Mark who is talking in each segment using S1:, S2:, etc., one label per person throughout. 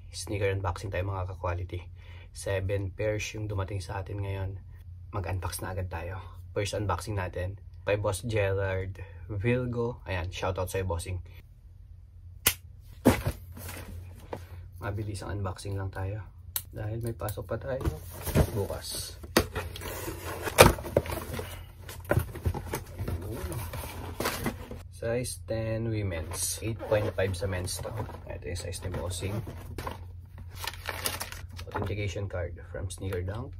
S1: Sneaker unboxing tayo mga ka-quality. 7 pairs yung dumating sa atin ngayon. Mag-unbox na agad tayo. First unboxing natin kay Boss Gerard Vilgo. Ayan, shoutout sa'yo bossing. Mabilis ang unboxing lang tayo dahil may pasok pa tayo bukas. Size 10 women's, 8.5 sa men's to. Ito yung size ni bossing. Authentication card from Sneaker Dunk.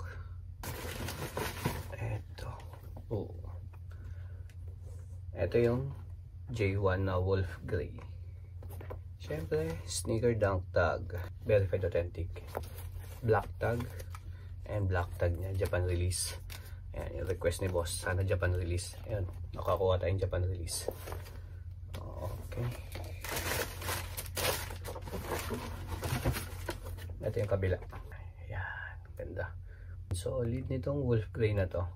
S1: Ito yung J1 na Wolf Grey. Siyempre, Sneaker Dunk tag, verified authentic. Black tag and black tag niya, Japan release. Ayan, yung request ni boss, sana Japan release. Ayan, nakakuha tayong Japan release. Okay. Ito yung kabila. Ayan, ganda. Solid nitong Wolf Grey na to.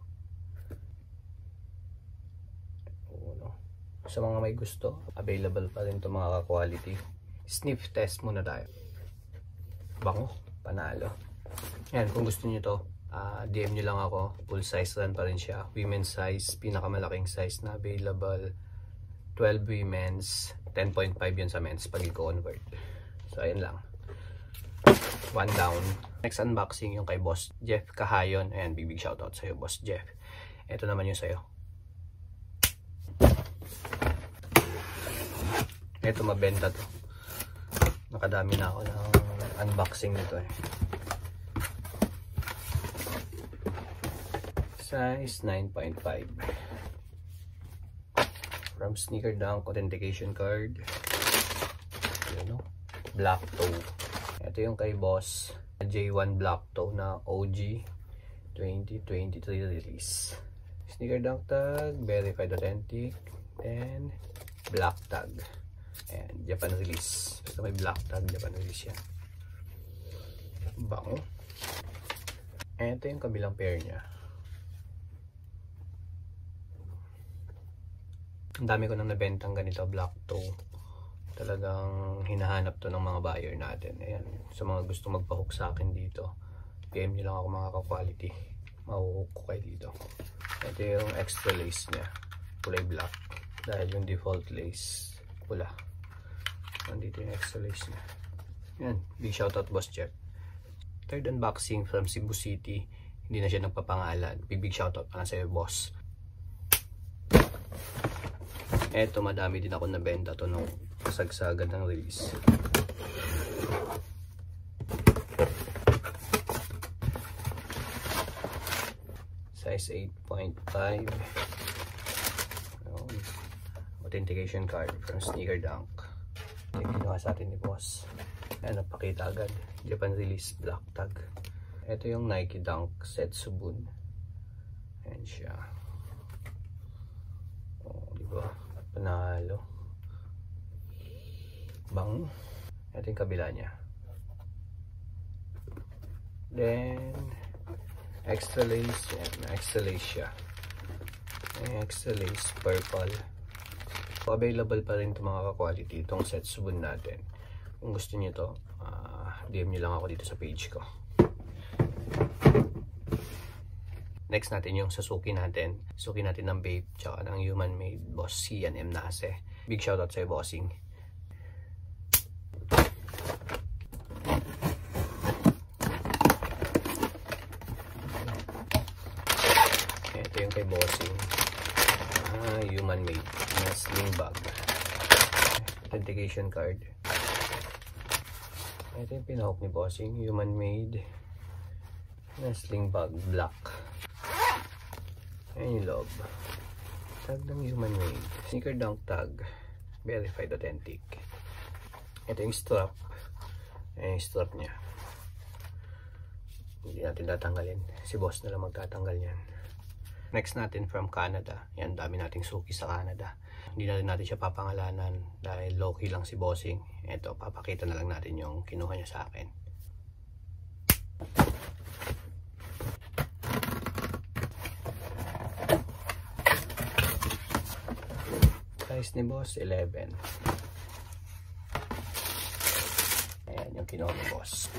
S1: Sa mga may gusto, available pa rin ito mga ka-quality. Sniff test muna tayo. Bango, panalo. Ayan, kung gusto nyo to, DM nyo lang ako. Full size run pa rin siya. Women's size, pinakamalaking size na available. 12 women's, 10.5 yun sa men's pag i-convert. So, ayan lang. One down. Next unboxing yung kay Boss Jeff Kahayon. Ayan, big shoutout sa'yo, Boss Jeff. Ito naman yung sa'yo. Ito, mabenta to. Nakadami na ako ng unboxing nito eh. Size 9.5 from Sneaker Dunk authentication card. Yun, no? Black toe. Ito yung kay Boss J1 Black toe na OG 2023 release. Sneaker Dunk tag, verified authentic, and black tag. And Japan release. Ito may black tag, Japan release yan. Bango. Ito yung kabilang pair niya. Ang dami ko nang nabentang ganito black toe. Talagang hinahanap to ng mga buyer natin. Ayan, sa mga gusto magpa-hook sa akin dito, PM nyo lang ako mga ka-quality. Mahuhook ko kayo dito. Ito yung extra lace niya, kulay black, dahil yung default lace pula. Nandito yung extra lace niya. Yan, big shoutout Boss Jeff. Third unboxing from Cebu City. Hindi na siya nagpapangalan. Big shoutout pa na sa'yo, boss. Eto, madami din ako nabenta to nung kasagsagan ng release. Size 8.5. Authentication card from Sneaker Dunk. Ito ginawa sa atin ni boss. Ayan, napakita agad. Japan release, black tag. Ito yung Nike Dunk Setsubun. Ayan siya. Oh, diba? Panalo. Bang. Ito yung kabila niya. Then, extra lace. Ayan, extra lace siya. Extra lace, purple. Available pa rin itong mga ka-quality, itong Setsubun natin. Kung gusto niyo to, DM nyo lang ako dito sa page ko. Next natin yung sa Suki natin. Suki natin ng Bape, tsaka ng Human Made, Boss C&M Nase. Big shoutout sa'yo, bossing. Ito yung kay bossing. Human Made na sling bag. Authentication card. Ito yung pinahawak ni bossing. Human Made na sling bag, black. Ayan yung loob. Tag ng Human Made. Sneaker Dunk tag, verified authentic. Ito yung strap. Ayan yung strap nya. Hindi natin tatanggalin. Si boss na lang magtatanggal yan. Next natin from Canada. Yan, dami nating suki sa Canada. Hindi na rin natin siya papangalanan dahil low-key lang si bossing. Ito, papakita na lang natin yung kinuha niya sa akin. Size ni boss, 11. Ayan, yung kinuha ni boss.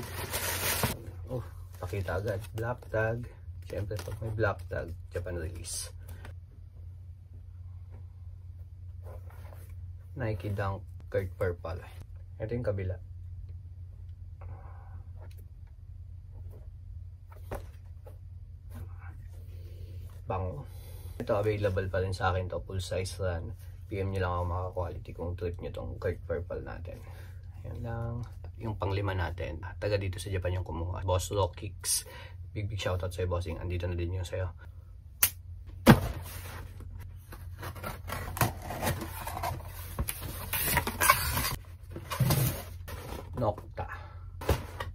S1: Pakita agad, black tag. Siyempre pag may black tag, Japan release. Nike Dunk Kurt Purple. Ito yung kabila. Bango. Ito available pa rin sa akin to, full size run. PM nyo lang ako mga quality kung trip nyo tong Kurt Purple natin. Ayan lang. Yung panglima natin, taga dito sa Japan yung kumuha. Boss Raw Kicks. Big shoutout sa'yo, bossing. Andito na din yung sa'yo. Nocta.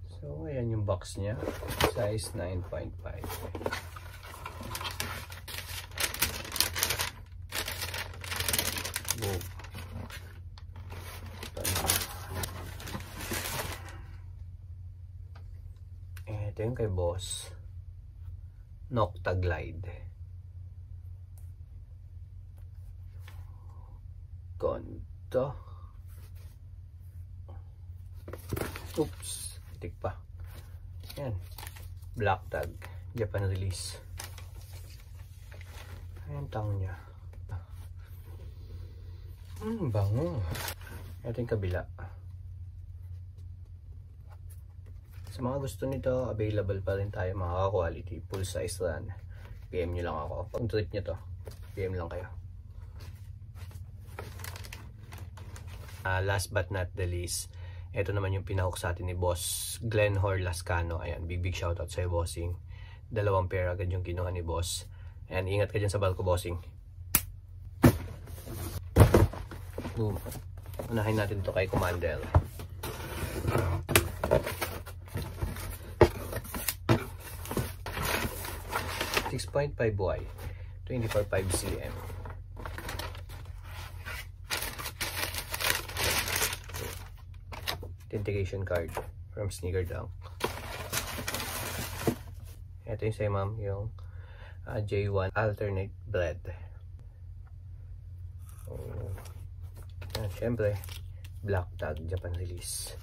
S1: So, ayan yung box niya. Size 9.5. Ito yung kay boss. Nocta Glide. Ganto. Oops. Itik pa. Ayan. Black tag. Japan release. Ayan tang niya. Bango. Ito yung kabila. Sa mga gusto nito, available pa rin tayo mga quality, full size run. PM nyo lang ako. Pag trip nyo to, PM lang kayo. Last but not the least, ito naman yung pinahook sa atin ni Boss Glenhor Lascano. Ayan, big shoutout sa'yo, bossing. 2 pair agad yung kinuha ni boss. Ayan, ingat ka dyan sa barko, bossing. Boom. Unahin natin to kay Commander. 6.5 Y, 24.5 cm. Authentication card from Sneaker Dunk. Ito yung sa'yo, ma'am, yung J1 alternate bread. Siyempre, black tag, Japan release.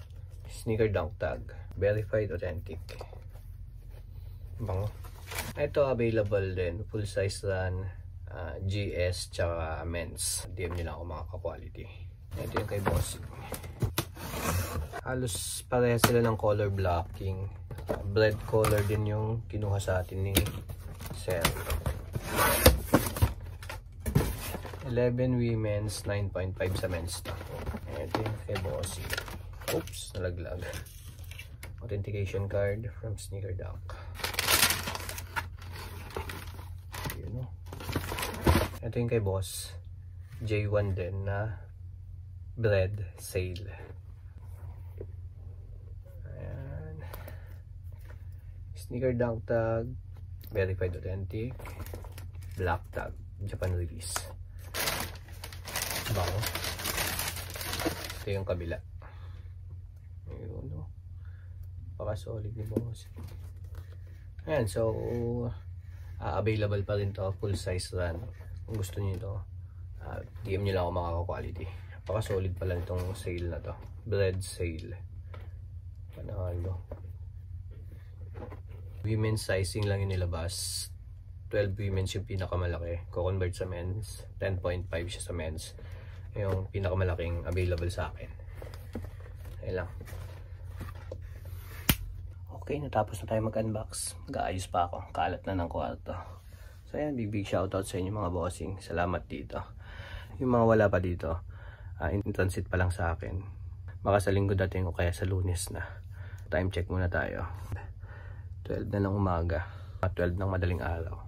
S1: Sneaker Dunk tag, verified authentic. Bango. Ito available din, full size run, GS tsaka men's. DM nila ako mga ka-quality. Ito yung kay boss. Halos pareha sila ng color blocking. Bread color din yung kinuha sa atin ni Sir. 11 women's, 9.5 sa men's to. Ito yung kay boss. Oops, nalaglag. Authentication card from Sneaker Dunk. Ito yung kay boss, J1 din na bread sale. Ayan. Sneaker Dunk tag, verified authentic, black tag, Japan release. Bango. Ito yung kabila. Ayun, no? Paka solid ni boss. Ayan, so available pa rin to, full size run. Kung gusto niyo ito, DM nyo lang ako mga ka-quality. Napaka solid pala itong sale na to. Bread sale. Panalo. Women's sizing lang yung nilabas. 12 women's yung pinakamalaki. Ko-convert sa men's. 10.5 siya sa men's. Yung pinakamalaking available sa akin. Ayun lang. Okay, natapos na tayo mag-unbox. Mag-aayos pa ako. Kalat na ng kwarto. So ayan, big shoutout sa inyo mga bossing. Salamat dito. Yung mga wala pa dito, in transit pa lang sa akin. Baka sa linggo dating o kaya sa Lunes na. Time check muna tayo. 12 na ng umaga. 12 ng madaling araw.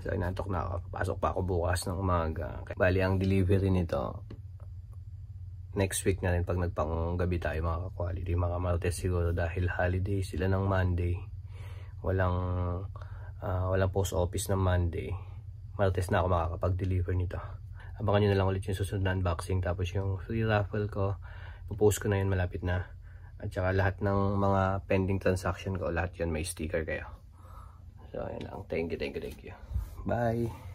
S1: So inantok na ako. Pasok pa ako bukas ng umaga. Bali ang delivery nito next week na rin pag nagpanggabi tayo mga ka-quality. Mga Martes siguro dahil holiday sila ng Monday. Walang post office ng Monday. Martes na ako makakapag-deliver nito. Abangan nyo na lang ulit yung susunod na unboxing. Tapos yung free raffle ko, post ko na yun malapit na. At saka lahat ng mga pending transaction ko, lahat yun may sticker kayo. So, yun lang. Thank you. Bye!